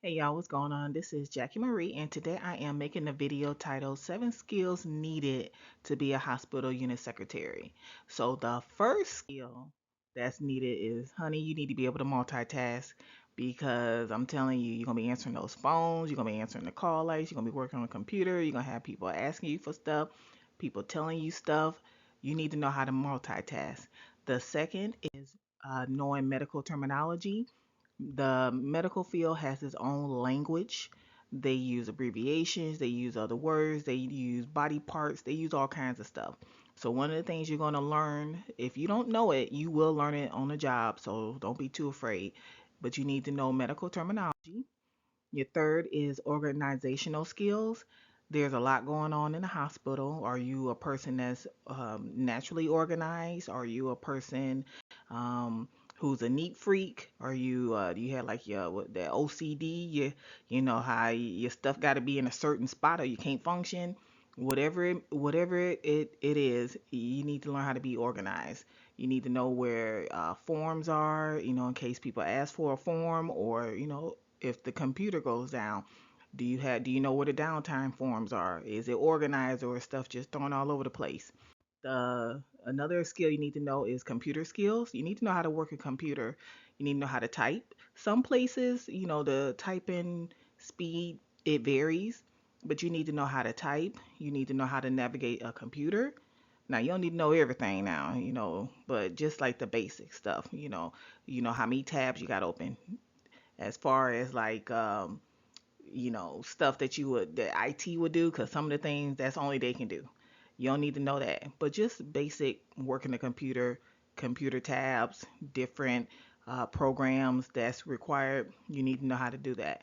Hey y'all, what's going on? This is Jackie Marie, and today I am making a video titled 7 Skills Needed to be a Hospital Unit Secretary. So, the first skill that's needed is, honey, you need to be able to multitask because I'm telling you, you're going to be answering those phones, you're going to be answering the call lights, you're going to be working on the computer, you're going to have people asking you for stuff, people telling you stuff. You need to know how to multitask. The second is knowing medical terminology. The medical field has its own language. They use abbreviations, they use other words, they use body parts, they use all kinds of stuff. So, one of the things you're going to learn, if you don't know it, you will learn it on the job. So, don't be too afraid. But you need to know medical terminology. Your third is organizational skills. There's a lot going on in the hospital. Are you a person that's naturally organized? Are you a person who's a neat freak? Are you do you have like your what, the OCD? You know how your stuff got to be in a certain spot or you can't function. Whatever it is, you need to learn how to be organized. You need to know where forms are, in case people ask for a form, or if the computer goes down, do you know where the downtime forms are? Is it organized or is stuff just thrown all over the place? Another skill you need to know is computer skills. You need to know how to work a computer. You need to know how to type. Some places, the typing speed, it varies, but you need to know how to type. You need to know how to navigate a computer. Now, you don't need to know everything now, but just like the basic stuff, how many tabs you got open. As far as like stuff that IT would do, because some of the things that's only they can do. You don't need to know that, but just basic working the computer, computer tabs, different programs that's required. You need to know how to do that.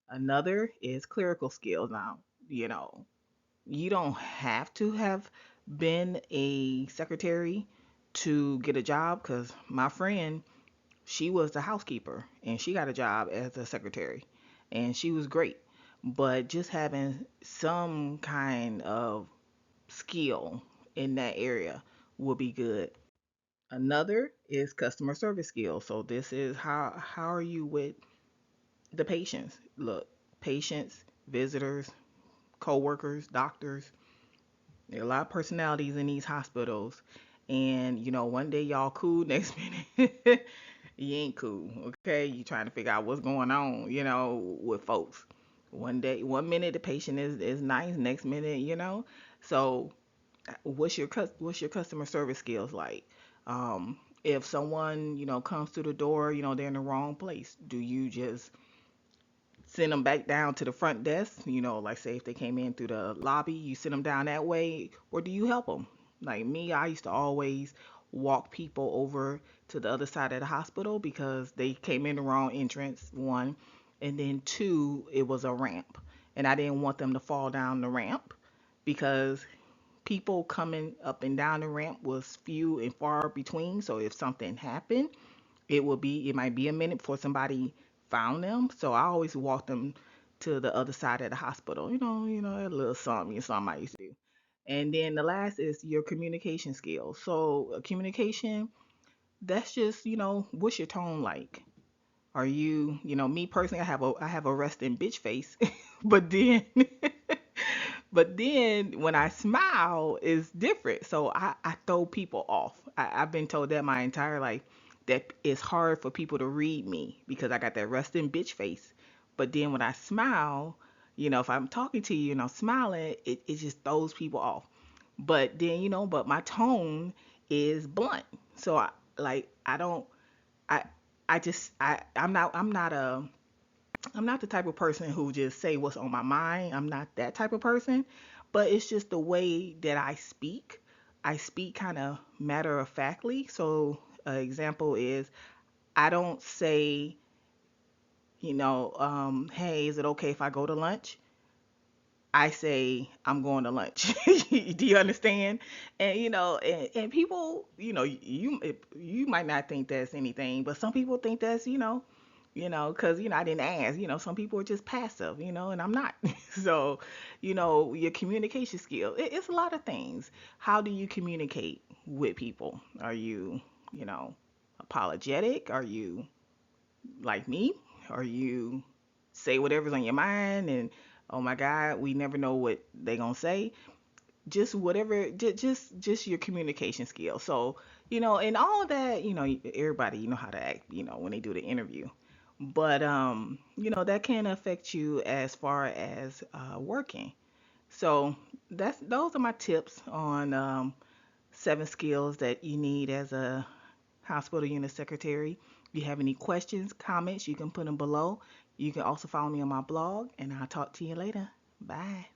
Another is clerical skills. Now, you know, you don't have to have been a secretary to get a job, because my friend, she was the housekeeper and she got a job as a secretary and she was great. But just having some kind of skill in that area will be good. Another is customer service skills. So this is how are you with the patients? Look, patients, visitors, co-workers, doctors. There are a lot of personalities in these hospitals. And one day y'all cool, next minute you ain't cool. Okay, you trying to figure out what's going on, with folks. One day, one minute the patient is nice, next minute, So what's your customer service skills like? If someone comes to the door, they're in the wrong place, do you just send them back down to the front desk? Like say if they came in through the lobby, you send them down that way, or do you help them? Like me, I used to always walk people over to the other side of the hospital because they came in the wrong entrance, one, and then two, it was a ramp, and I didn't want them to fall down the ramp because people coming up and down the ramp was few and far between. So if something happened, it might be a minute before somebody found them. So I always walked them to the other side of the hospital. A little something I used to do. And then the last is your communication skills. So communication, that's just, what's your tone like? Are you, me personally, I have a resting bitch face, but then but then when I smile it's different. So I throw people off. I've been told that my entire life, that it's hard for people to read me because I got that resting bitch face. But then when I smile, if I'm talking to you and I'm smiling, it just throws people off. But then, but my tone is blunt. So I don't I I just I'm not the type of person who just say what's on my mind. I'm not that type of person, but it's just the way that I speak. I speak kind of matter of factly. So, an example is I don't say, hey, is it okay if I go to lunch? I say I'm going to lunch. Do you understand? And and people, you might not think that's anything, but some people think that's, because I didn't ask. Some people are just passive, and I'm not. So, your communication skill, it's a lot of things. How do you communicate with people? Are you, you know, apologetic? Are you like me? Are you say whatever's on your mind, and oh my God, we never know what they gonna say. Just whatever, just your communication skills. So and all of that, everybody how to act, when they do the interview. But that can affect you as far as working. So those are my tips on 7 skills that you need as a hospital unit secretary. If you have any questions, comments, you can put them below. You can also follow me on my blog, and I'll talk to you later. Bye.